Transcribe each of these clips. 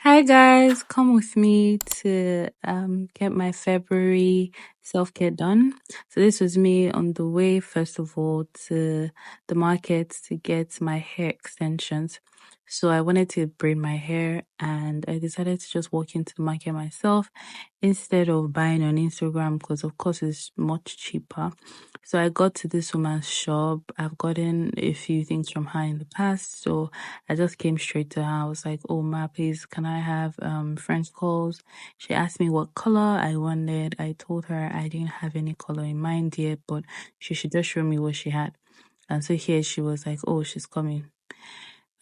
Hi guys, come with me to get my February self-care done. So this was me on the way first of all to the market to get my hair extensions. So I wanted to braid my hair and I decided to just walk into the market myself instead of buying on Instagram because of course it's much cheaper. So I got to this woman's shop. I've gotten a few things from her in the past, so I just came straight to her. I was like, "Oh, ma, please, can I have French calls?" She asked me what color I wanted. I told her I didn't have any color in mind yet, but she should just show me what she had. And so here she was like, "Oh, she's coming."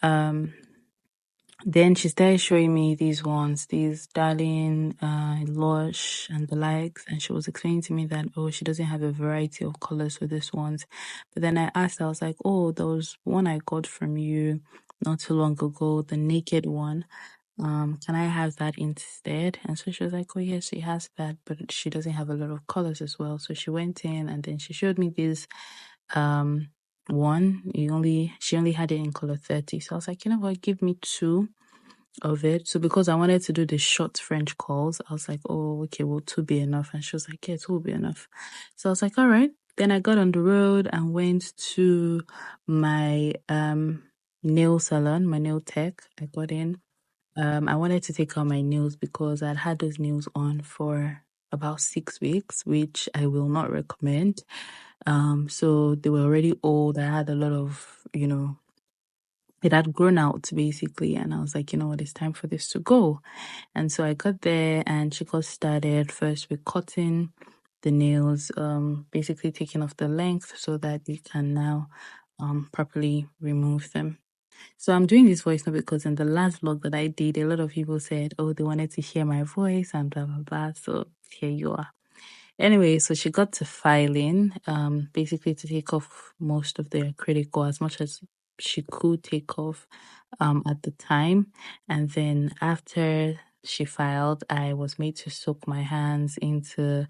Um, then she started showing me these ones, these Darling, Lush, and the likes. And she was explaining to me that, oh, she doesn't have a variety of colors for these ones. But then I asked, I was like, oh, there was one I got from you not too long ago, the naked one. Can I have that instead? And so she was like, oh, yes, she has that, but she doesn't have a lot of colors as well. So she went in and then she showed me this um one. She only had it in color 30. So I was like, you know what, give me two of it. So because I wanted to do the short French calls, I was like, oh, okay, will two be enough? And she was like, yeah, two will be enough. So I was like, all right. Then I got on the road and went to my nail salon, my nail tech. I got in. I wanted to take out my nails because I'd had those nails on for about 6 weeks, which I will not recommend. So they were already old. I had a lot of, it had grown out basically. And I was like, you know what, it's time for this to go. And so I got there and she got started first with cutting the nails, basically taking off the length so that you can now properly remove them. So I'm doing this voice note because in the last vlog that I did, a lot of people said, oh, they wanted to hear my voice and blah blah blah. So here you are. Anyway, so she got to filing, basically to take off most of the acrylic or as much as she could take off at the time. And then after she filed, I was made to soak my hands into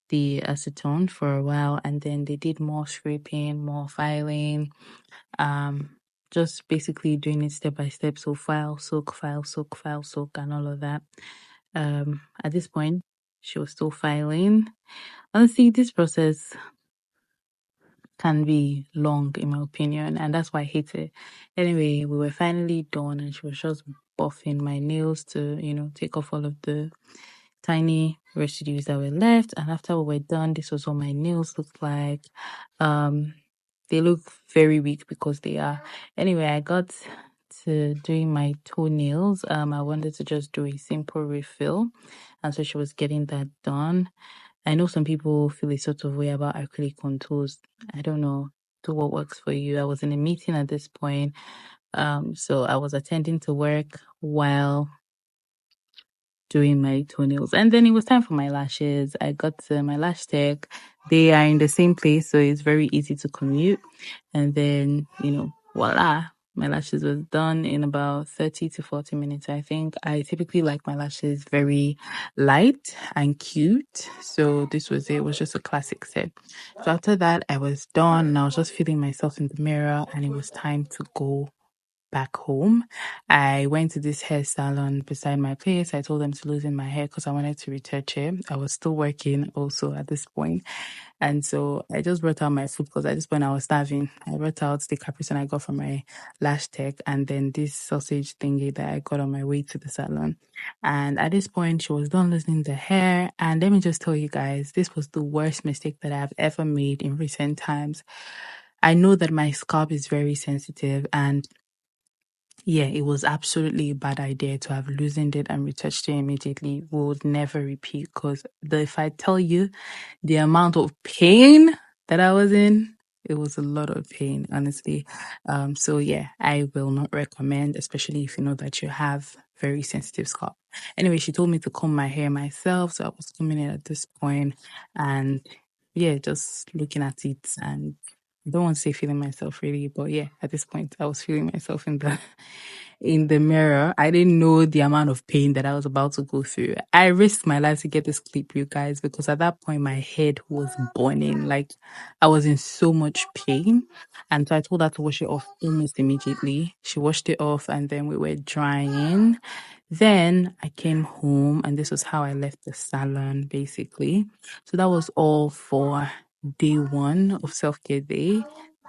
the acetone for a while, and then they did more scraping, more filing, um, just basically doing it step by step. So file, soak, file, soak, and all of that. At this point, she was still filing. Honestly, this process can be long, in my opinion, and that's why I hate it. Anyway, we were finally done, and she was just buffing my nails to, take off all of the tiny residues that were left. And after we were done, this was what my nails looked like. Um, they look very weak because they are. Anyway, I got to doing my toenails. I wanted to just do a simple refill, and so she was getting that done. I know some people feel a sort of way about acrylic contours. I don't know. Do what works for you. I was in a meeting at this point. So I was attending to work while doing my toenails. And then it was time for my lashes. I got to my lash tech. They are in the same place, so it's very easy to commute. And then, voila, my lashes was done in about 30 to 40 minutes, I think. I typically like my lashes very light and cute. So this was it. It was just a classic set. So after that, I was done and I was just feeling myself in the mirror and it was time to go back home. I went to this hair salon beside my place. I told them to loosen my hair because I wanted to retouch it. I was still working also at this point. And so I just brought out my food because at this point I was starving. I brought out the Capri Sun I got from my lash tech and then this sausage thingy that I got on my way to the salon. And at this point, she was done loosening the hair. And let me just tell you guys, this was the worst mistake that I've ever made in recent times. I know that my scalp is very sensitive and yeah, it was absolutely a bad idea to have loosened it and retouched it immediately. Would never repeat because if I tell you the amount of pain that I was in, it was a lot of pain, honestly. So yeah, I will not recommend, especially if you know that you have very sensitive scalp. Anyway, she told me to comb my hair myself, so I was combing it at this point, and yeah, just looking at it and I don't want to say feeling myself really, but yeah, at this point I was feeling myself in the in the mirror. I didn't know the amount of pain that I was about to go through. I risked my life to get this clip, you guys, because at that point my head was burning. Like I was in so much pain. And so I told her to wash it off almost immediately. She washed it off and then we were drying. Then I came home and this was how I left the salon basically. So that was all for day one of self-care day.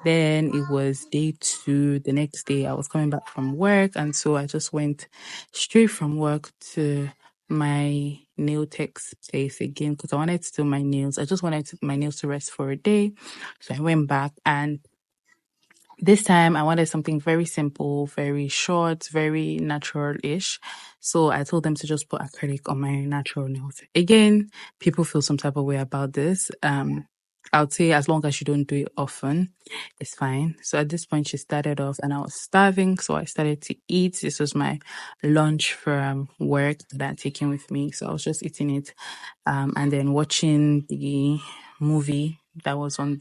Then it was day two. The next day I was coming back from work. And so I just went straight from work to my nail tech's place again because I wanted to do my nails. I just wanted my nails to rest for a day. So I went back and this time I wanted something very simple, very short, very natural-ish. So I told them to just put acrylic on my natural nails. Again, people feel some type of way about this. I would say as long as you don't do it often, it's fine. So at this point, she started off and I was starving. So I started to eat. This was my lunch from work that I'm taking with me. So I was just eating it and then watching the movie that was on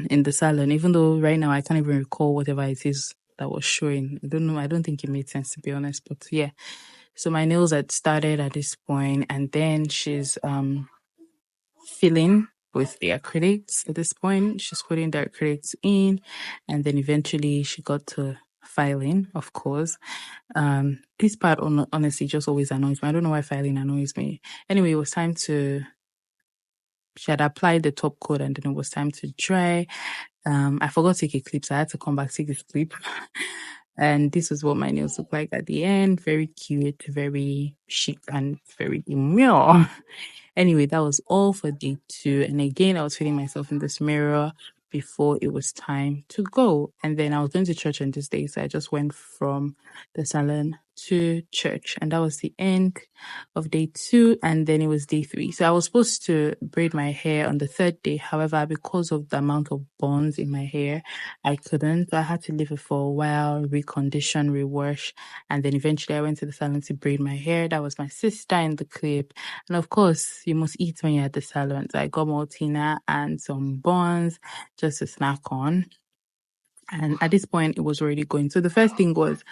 in the salon, even though right now I can't even recall whatever it is that was showing. I don't know. I don't think it made sense to be honest, but yeah. So my nails had started at this point and then she's filling with the acrylics at this point. She's putting the acrylics in and then eventually she got to filing, of course. This part honestly just always annoys me. I don't know why filing annoys me. Anyway, it was time to she had applied the top coat and then it was time to dry. I forgot to take a clip, so I had to come back, take this clip. And this is what my nails look like at the end. Very cute, very chic, and very demure. Anyway, that was all for day two. And again, I was feeling myself in this mirror before it was time to go. And then I was going to church on this day, so I just went from the salon to church. And that was the end of day two. And then it was day three. So I was supposed to braid my hair on the third day. However, because of the amount of bonds in my hair, I couldn't. So I had to leave it for a while, recondition, rewash. And then eventually I went to the salon to braid my hair. That was my sister in the clip. And of course, you must eat when you're at the salon. So I got Maltina and some buns just to snack on. And at this point, it was already going. So the first thing was,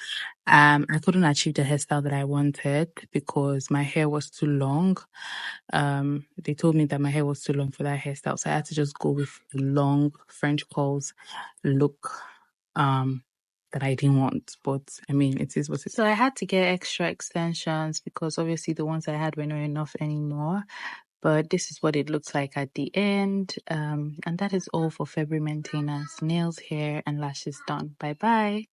I couldn't achieve the hairstyle that I wanted because my hair was too long. They told me that my hair was too long for that hairstyle. So I had to just go with the long French curls look, that I didn't want. But I mean, it is what it is. So I had to get extra extensions because obviously the ones I had were not enough anymore. But this is what it looks like at the end. And that is all for February maintenance. Nails, hair, and lashes done. Bye bye.